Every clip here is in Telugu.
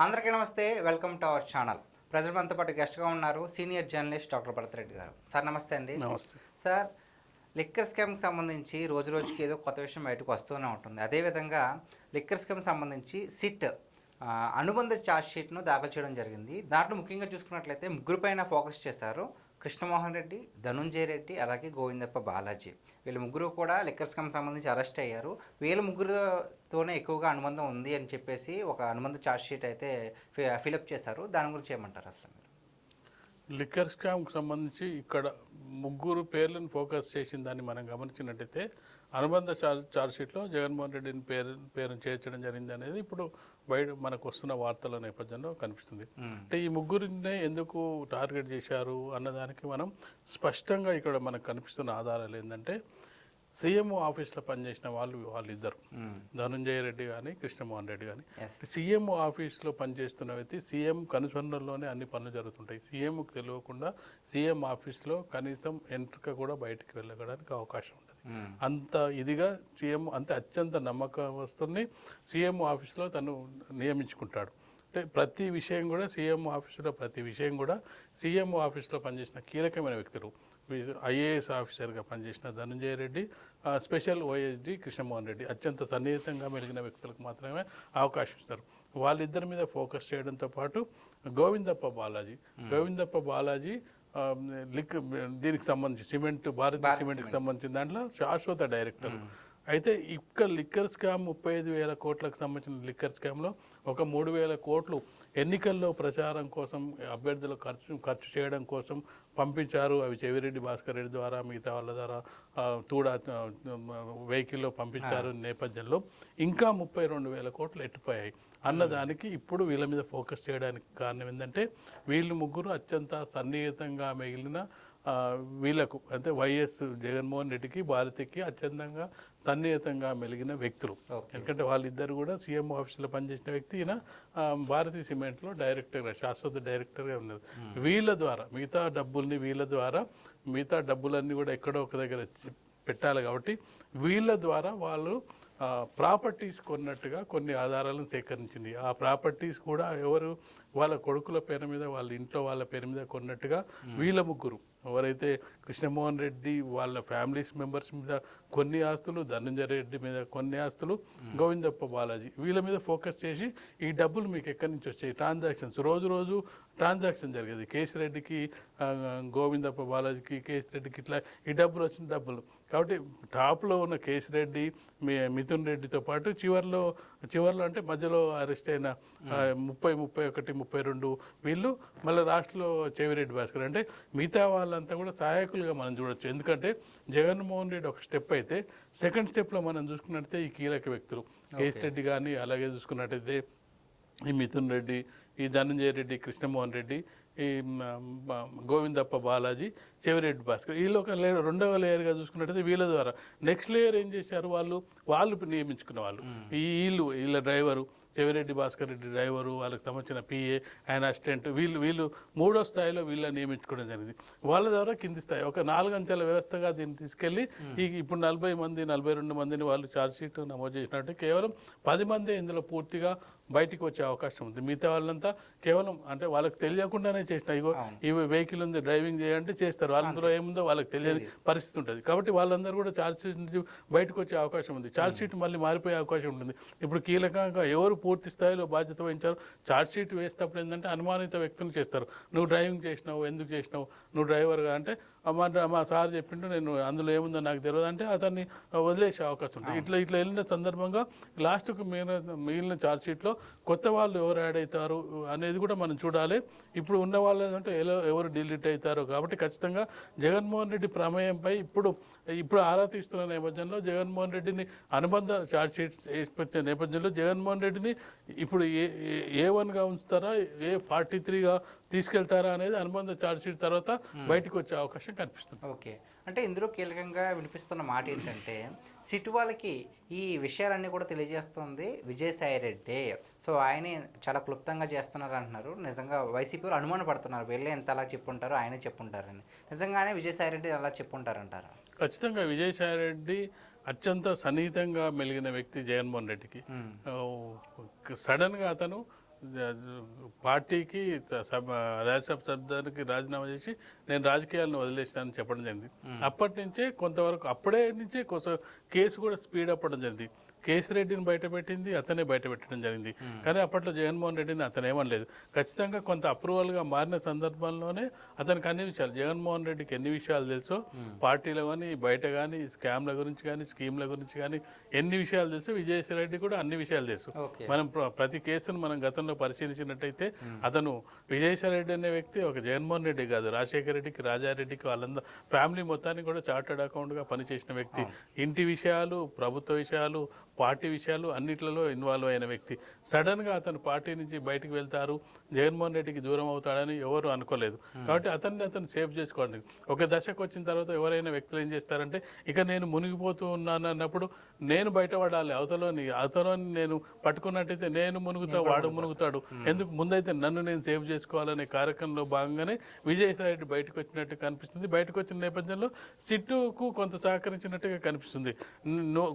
అందరికీ నమస్తే. Welcome to our channel. ప్రజలు మనతో పాటు గెస్ట్గా ఉన్నారు సీనియర్ జర్నలిస్ట్ డాక్టర్ భరతరెడ్డి గారు. సార్ నమస్తే అండి. నమస్తే సార్, లిక్కర్ స్కామ్కి సంబంధించి రోజు రోజుకి ఏదో కొత్త విషయం బయటకు వస్తూనే ఉంటుంది. అదేవిధంగా లిక్కర్ స్కామ్కి సంబంధించి సిట్ అనుబంధ ఛార్జ్ షీట్ను దాఖలు చేయడం జరిగింది. దాంట్లో ముఖ్యంగా చూసుకున్నట్లయితే ముగ్గురు పైన ఫోకస్ చేశారు. కృష్ణమోహన్ రెడ్డి, ధనుంజయ రెడ్డి, అలాగే గోవిందప్ప బాలాజీ. వీళ్ళ ముగ్గురు కూడా లిక్కర్ స్కామ్ సంబంధించి అరెస్ట్ అయ్యారు. వీళ్ళ ముగ్గురుతోనే ఎక్కువగా అనుబంధం ఉంది అని చెప్పేసి ఒక అనుబంధ ఛార్జ్ షీట్ అయితే ఫిలప్ చేశారు. దాని గురించి ఏమంటారు అసలు మీరు? లిక్కర్ స్కామ్కి సంబంధించి ఇక్కడ ముగ్గురు పేర్లను ఫోకస్ చేసిన దాన్ని మనం గమనించినట్టయితే అనుబంధ ఛార్జ్షీట్లో జగన్మోహన్ రెడ్డిని పేరును చేర్చడం జరిగింది అనేది ఇప్పుడు బయట మనకు వస్తున్న వార్తల నేపథ్యంలో కనిపిస్తుంది. అంటే ఈ ముగ్గురినే ఎందుకు టార్గెట్ చేశారు అన్నదానికి మనం స్పష్టంగా ఇక్కడ మనకు కనిపిస్తున్న ఆధారాలు ఏంటంటే సీఎం ఆఫీస్లో పనిచేసిన వాళ్ళిద్దరు, ధనుంజయ రెడ్డి కానీ కృష్ణమోహన్ రెడ్డి కానీ. సీఎం ఆఫీస్లో పనిచేస్తున్న వ్యక్తి సీఎం కనుసన్నల్లోనే అన్ని పనులు జరుగుతుంటాయి. సీఎంకి తెలియకుండా సీఎం ఆఫీస్లో కనీసం ఎంట్రిక కూడా బయటికి వెళ్ళడానికి అవకాశం ఉంటుంది. అంత ఇదిగా సీఎం అత్యంత నమ్మకస్తుల్ని సీఎం ఆఫీస్లో తను నియమించుకుంటాడు. అంటే ప్రతి విషయం కూడా సీఎం ఆఫీస్లో పనిచేసిన కీలకమైన వ్యక్తులు. ఐఏఎస్ ఆఫీసర్గా పనిచేసిన ధనంజయ రెడ్డి, స్పెషల్ ఓఎస్డి కృష్ణమోహన్ రెడ్డి అత్యంత సన్నిహితంగా మెలిగిన వ్యక్తులకు మాత్రమే అవకాశం ఇస్తారు. వాళ్ళిద్దరి మీద ఫోకస్ చేయడంతో పాటు గోవిందప్ప బాలాజీ దీనికి సంబంధించి భారతీయ సిమెంట్కి సంబంధించిన దాంట్లో శాశ్వత డైరెక్టర్. అయితే ఇక్కడ లిక్కర్ స్కామ్ 35,000 కోట్లకు సంబంధించిన లిక్కర్ స్కామ్లో ఒక 3,000 కోట్లు ఎన్నికల్లో ప్రచారం కోసం అభ్యర్థులు ఖర్చు చేయడం కోసం పంపించారు. అవి చెవిరెడ్డి భాస్కర్ రెడ్డి ద్వారా మిగతా వాళ్ళ ద్వారా తూడా వెహికల్లో పంపించారు. నేపథ్యంలో ఇంకా 32,000 కోట్లు ఎట్టిపోయాయి అన్నదానికి ఇప్పుడు వీళ్ళ మీద ఫోకస్ చేయడానికి కారణం ఏంటంటే వీళ్ళు ముగ్గురు అత్యంత సన్నిహితంగా మిగిలిన వీళ్ళకు అంటే వైఎస్ జగన్మోహన్ రెడ్డికి, భారతికి అత్యంతంగా సన్నిహితంగా మెలిగిన వ్యక్తులు. ఎందుకంటే వాళ్ళిద్దరు కూడా సీఎం ఆఫీస్లో పనిచేసిన వ్యక్తి, ఈయన భారతీ సిమెంట్లో డైరెక్టర్గా, శాశ్వత డైరెక్టర్గా ఉన్నారు. వీళ్ళ ద్వారా మిగతా డబ్బులన్నీ కూడా ఎక్కడో ఒక దగ్గర పెట్టాలి. కాబట్టి వీళ్ళ ద్వారా వాళ్ళు ప్రాపర్టీస్ కొన్నట్టుగా కొన్ని ఆధారాలను సేకరించింది. ఆ ప్రాపర్టీస్ కూడా వాళ్ళ కొడుకుల పేరు మీద, వాళ్ళ ఇంట్లో వాళ్ళ పేరు మీద కొన్నట్టుగా వీళ్ళ ముగ్గురు ఎవరైతే కృష్ణమోహన్ రెడ్డి వాళ్ళ ఫ్యామిలీస్ మెంబర్స్ మీద కొన్ని ఆస్తులు, ధనంజయ రెడ్డి మీద కొన్ని ఆస్తులు, గోవిందప్ప బాలాజీ వీళ్ళ మీద ఫోకస్ చేసి ఈ డబ్బులు మీకు ఎక్కడి నుంచి వచ్చాయి, రోజు ట్రాన్సాక్షన్ జరిగేది. కేసిరెడ్డికి, గోవిందప్ప బాలాజీకి, కేసిరెడ్డికి ఇట్లా ఈ డబ్బులు వచ్చిన డబ్బులు. కాబట్టి టాప్లో ఉన్న కేసిరెడ్డి, మిథున్ రెడ్డితో పాటు చివర్లో అంటే మధ్యలో అరెస్ట్ అయిన 31, 32 వీళ్ళు, మళ్ళీ లాస్ట్లో చెవిరెడ్డి భాస్కర్. అంటే మిగతా వాళ్ళంతా కూడా సహాయకులుగా మనం చూడొచ్చు. ఎందుకంటే జగన్మోహన్ రెడ్డి ఒక స్టెప్ అయితే, సెకండ్ స్టెప్లో మనం చూసుకున్నట్టయితే ఈ కీలక వ్యక్తులు కేసిరెడ్డి కానీ, అలాగే చూసుకున్నట్టయితే ఈ మిథున్ రెడ్డి, ఈ ధనంజయ రెడ్డి, కృష్ణమోహన్ రెడ్డి, ఈ గోవిందప్ప బాలాజీ, చెవిరెడ్డి భాస్కర్ వీళ్ళు ఒక రెండవ లేయర్గా చూసుకున్నట్టయితే వీళ్ళ ద్వారా నెక్స్ట్ లేయర్ ఏం చేశారు, వాళ్ళు నియమించుకున్న వాళ్ళు వీళ్ళ డ్రైవరు చెవిరెడ్డి భాస్కర్ రెడ్డి డ్రైవరు, వాళ్ళకి సంబంధించిన పిఏ, ఆయన అసిస్టెంట్, వీళ్ళు మూడో స్థాయిలో వీళ్ళని నియమించుకోవడం జరిగింది. వాళ్ళ ద్వారా కింది స్థాయి ఒక 4 అంచెల వ్యవస్థగా దీన్ని తీసుకెళ్ళి ఇప్పుడు 42 మందిని వాళ్ళు ఛార్జ్షీట్ నమోదు చేసినట్టు కేవలం 10 మంది ఇందులో పూర్తిగా బయటికి వచ్చే అవకాశం ఉంది. మిగతా వాళ్ళంతా కేవలం అంటే వాళ్ళకి తెలియకుండానే చేసిన ఈ వెహికల్ ఉంది డ్రైవింగ్ చేయాలంటే చేస్తారు, వాళ్ళందరూ ఏముందో వాళ్ళకి తెలియని పరిస్థితి ఉంటుంది. కాబట్టి వాళ్ళందరూ కూడా ఛార్జ్షీట్ నుంచి బయటకు వచ్చే అవకాశం ఉంది. ఛార్జ్షీట్ మళ్ళీ మారిపోయే అవకాశం ఉంటుంది. ఇప్పుడు కీలకంగా ఎవరు పూర్తి స్థాయిలో బాధ్యత వహించారు, ఛార్జ్షీట్ వేసేటప్పుడు ఏంటంటే అనుమానిత వ్యక్తులు చేస్తారు. నువ్వు డ్రైవింగ్ చేసినావు, ఎందుకు చేసినావు, నువ్వు డ్రైవర్గా అంటే మా సార్ చెప్పిండు, నేను అందులో ఏముందో నాకు తెలియదు అంటే అతన్ని వదిలేసే అవకాశం ఉంటుంది. ఇట్లా వెళ్ళిన సందర్భంగా లాస్ట్కు మిగిలిన ఛార్జ్షీట్లో కొత్త వాళ్ళు ఎవరు యాడ్ అవుతారు అనేది కూడా మనం చూడాలి. ఇప్పుడు ఉన్న వాళ్ళు ఏంటంటే ఎవరు డిలీట్ అవుతారో. కాబట్టి ఖచ్చితంగా జగన్మోహన్ రెడ్డి ప్రమేయంపై ఇప్పుడు ఆరా తీస్తున్న నేపథ్యంలో జగన్మోహన్ రెడ్డిని అనుబంధ ఛార్జ్షీట్ వేసుకొచ్చే నేపథ్యంలో జగన్మోహన్ రెడ్డిని ఇప్పుడు A1గా ఉంచుతారా, A43గా తీసుకెళ్తారా అనేది అనుబంధ ఛార్జ్షీట్ తర్వాత బయటకు వచ్చే అవకాశం కనిపిస్తుంది. ఓకే, అంటే ఇందులో కీలకంగా వినిపిస్తున్న మాట ఏంటంటే సిట్ వాళ్ళకి ఈ విషయాలన్నీ కూడా తెలియజేస్తుంది విజయసాయి రెడ్డి. సో ఆయనే చాలా క్లుప్తంగా చేస్తున్నారు అంటున్నారు. నిజంగా వైసీపీ వాళ్ళు అనుమాన పడుతున్నారు, వీళ్ళే ఎంత అలా చెప్పుంటారు, ఆయనే చెప్పుంటారని. నిజంగానే విజయసాయి రెడ్డి అలా చెప్పుంటారంటారు? ఖచ్చితంగా విజయసాయి రెడ్డి అత్యంత సన్నిహితంగా మెలిగిన వ్యక్తి జగన్మోహన్ రెడ్డికి. సడన్గా అతను పార్టీకి రాజ్యసభ సభ్యునికి రాజీనామా చేసి నేను రాజకీయాలను వదిలేస్తానని చెప్పడం జరిగింది. అప్పటి నుంచే కొంతవరకు అప్పుడే నుంచే కేసు కూడా స్పీడ్ అవ్వడం జరిగింది. కేసిరెడ్డిని బయటపెట్టింది, అతనే బయటపెట్టడం జరిగింది. కానీ అప్పట్లో జగన్మోహన్ రెడ్డిని అతను ఏమనలేదు. ఖచ్చితంగా కొంత అప్రూవల్గా మారిన సందర్భంలోనే అతనికి అన్ని విషయాలు, జగన్మోహన్ రెడ్డికి ఎన్ని విషయాలు తెలుసో పార్టీలో కానీ బయట కానీ స్కామ్ల గురించి కానీ స్కీమ్ల గురించి కానీ ఎన్ని విషయాలు తెలుసు, విజయసాయి రెడ్డి కూడా అన్ని విషయాలు తెలుసు. మనం ప్రతి కేసును మనం గతంలో పరిశీలించినట్టయితే అతను విజయసాయి రెడ్డి అనే వ్యక్తి ఒక జగన్మోహన్ రెడ్డి కాదు, రాజశేఖర రెడ్డికి, రాజారెడ్డికి వాళ్ళందరూ ఫ్యామిలీ మొత్తానికి కూడా చార్టర్డ్ అకౌంట్గా పనిచేసిన వ్యక్తి. ఇంటి విషయాలు, ప్రభుత్వ విషయాలు, పార్టీ విషయాలు అన్నిట్లలో ఇన్వాల్వ్ అయిన వ్యక్తి. సడన్గా అతను పార్టీ నుంచి బయటకు వెళ్తారు, జగన్మోహన్ రెడ్డికి దూరం అవుతాడని ఎవరు అనుకోలేదు. కాబట్టి అతను సేఫ్ చేసుకోండి. ఒక దశకు వచ్చిన తర్వాత ఎవరైనా వ్యక్తులు ఏం చేస్తారంటే ఇక నేను మునిగిపోతూ ఉన్నాను అన్నప్పుడు నేను బయటపడాలి, అవతలని నేను పట్టుకున్నట్టయితే నేను మునుగుతా, వాడు మునుగుతాడు, ఎందుకు ముందైతే నన్ను నేను సేవ్ చేసుకోవాలనే కార్యక్రమంలో భాగంగానే విజయసాయి రెడ్డి బయటకు వచ్చినట్టు కనిపిస్తుంది. బయటకు వచ్చిన నేపథ్యంలో సిట్టుకు కొంత సహకరించినట్టుగా కనిపిస్తుంది.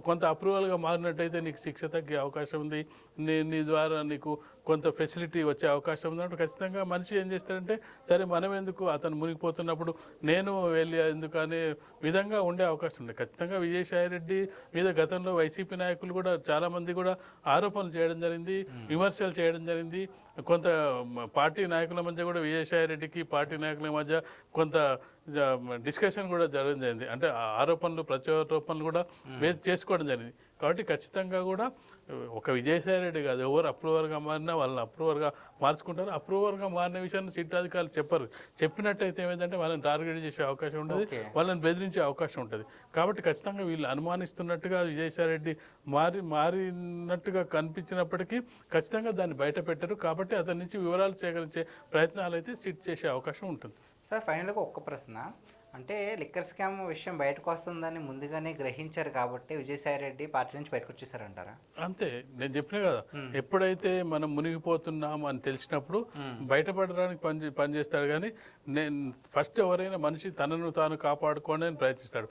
కొంత అప్రూవల్గా మారినట్టయితే నీకు శిక్ష తగ్గే అవకాశం ఉంది, నీ ద్వారా నీకు కొంత ఫెసిలిటీ వచ్చే అవకాశం ఉన్నప్పుడు ఖచ్చితంగా మనిషి ఏం చేస్తాడంటే సరే మనం ఎందుకు, అతను మునిగిపోతున్నప్పుడు నేను వెళ్ళి ఎందుకు అనే విధంగా ఉండే అవకాశం ఉంది. ఖచ్చితంగా విజయసాయి రెడ్డి మీద గతంలో వైసీపీ నాయకులు కూడా చాలామంది కూడా ఆరోపణలు చేయడం జరిగింది, విమర్శలు చేయడం జరిగింది. కొంత పార్టీ నాయకుల మధ్య కూడా విజయసాయి రెడ్డికి పార్టీ నాయకుల మధ్య కొంత డిస్కషన్ కూడా జరగడం జరిగింది. అంటే ఆరోపణలు ప్రత్యారోపణలు కూడా బేస్ చేసుకోవడం జరిగింది. కాబట్టి ఖచ్చితంగా కూడా ఒక విజయసాయి రెడ్డి కాదు, ఎవరు అప్రూవర్గా మారినా వాళ్ళని అప్రూవర్గా మార్చుకుంటారు. అప్రూవర్గా మారిన విషయాన్ని సిట్ అధికారులు చెప్పరు. చెప్పినట్టయితే ఏమైందంటే వాళ్ళని టార్గెట్ చేసే అవకాశం ఉంటుంది, వాళ్ళని బెదిరించే అవకాశం ఉంటుంది. కాబట్టి ఖచ్చితంగా వీళ్ళు అనుమానిస్తున్నట్టుగా విజయసాయి రెడ్డి మారినట్టుగా కనిపించినప్పటికీ ఖచ్చితంగా దాన్ని బయట పెట్టరు. కాబట్టి అతని నుంచి వివరాలు సేకరించే ప్రయత్నాలు అయితే సిట్ చేసే అవకాశం ఉంటుంది. సార్ ఫైనల్గా ఒక్క ప్రశ్న, అంటే లిక్కర్ స్కామ్ విషయం బయటకు వస్తుందని ముందుగానే గ్రహించారు కాబట్టి విజయసాయి రెడ్డి పార్టీ నుంచి బయటకు వచ్చేసారంటారా? అంతే, నేను చెప్పినా కదా, ఎప్పుడైతే మనం మునిగిపోతున్నాం అని తెలిసినప్పుడు బయటపడడానికి పనిచేస్తాడు. కానీ నేను ఫస్ట్ ఎవరైనా మనిషి తనను తాను కాపాడుకోవడానికి ప్రయత్నిస్తాడు.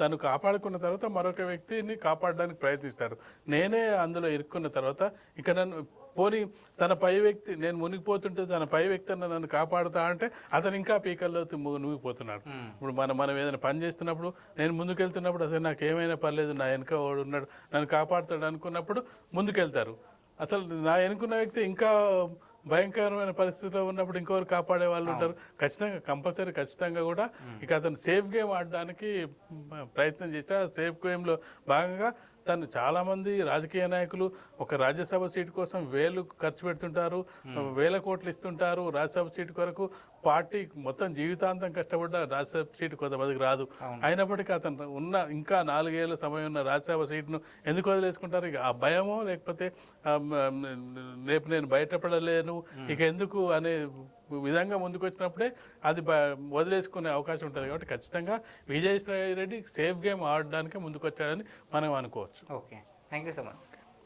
తను కాపాడుకున్న తర్వాత మరొక వ్యక్తిని కాపాడడానికి ప్రయత్నిస్తాడు. నేనే అందులో ఇరుక్కున్న తర్వాత ఇక నన్ను పోనీ తన పై వ్యక్తి, నేను మునిగిపోతుంటే తన పై వ్యక్తి నన్ను కాపాడుతా అంటే అతను ఇంకా పీకల్లో మునిగిపోతున్నాడు. ఇప్పుడు మనం ఏదైనా పని చేస్తున్నప్పుడు నేను ముందుకెళ్తున్నప్పుడు అసలు నాకు ఏమైనా పర్లేదు, నా వెనుక వాడు ఉన్నాడు నన్ను కాపాడుతాడు అనుకున్నప్పుడు ముందుకెళ్తారు. అసలు నా వెనుకున్న వ్యక్తి ఇంకా భయంకరమైన పరిస్థితిలో ఉన్నప్పుడు ఇంకొకరు కాపాడే వాళ్ళు ఉంటారు. ఖచ్చితంగా కూడా ఇక అతను సేఫ్ గేమ్ ఆడడానికి ప్రయత్నం చేస్తాడు. సేఫ్ గేమ్లో భాగంగా తను చాలామంది రాజకీయ నాయకులు ఒక రాజ్యసభ సీటు కోసం వేలు ఖర్చు పెడుతుంటారు, వేల కోట్లు ఇస్తుంటారు. రాజ్యసభ సీటు కొరకు పార్టీ మొత్తం జీవితాంతం కష్టపడ్డ రాజ్యసభ సీటు కొంతమందికి రాదు. అయినప్పటికీ అతను ఇంకా 4 ఏళ్ళ సమయం ఉన్న రాజ్యసభ సీటును ఎందుకు వదిలేసుకుంటారు? ఇక ఆ భయమో లేకపోతే రేపు నేను బయటపడలేను ఇక ఎందుకు అనే విధంగా ముందుకు వచ్చినప్పుడే అది వదిలేసుకునే అవకాశం ఉంటుంది. కాబట్టి ఖచ్చితంగా విజయసాయి రెడ్డి సేఫ్ గేమ్ ఆడడానికి ముందుకు వచ్చాడని మనం అనుకోవచ్చు. Okay, thank you so much.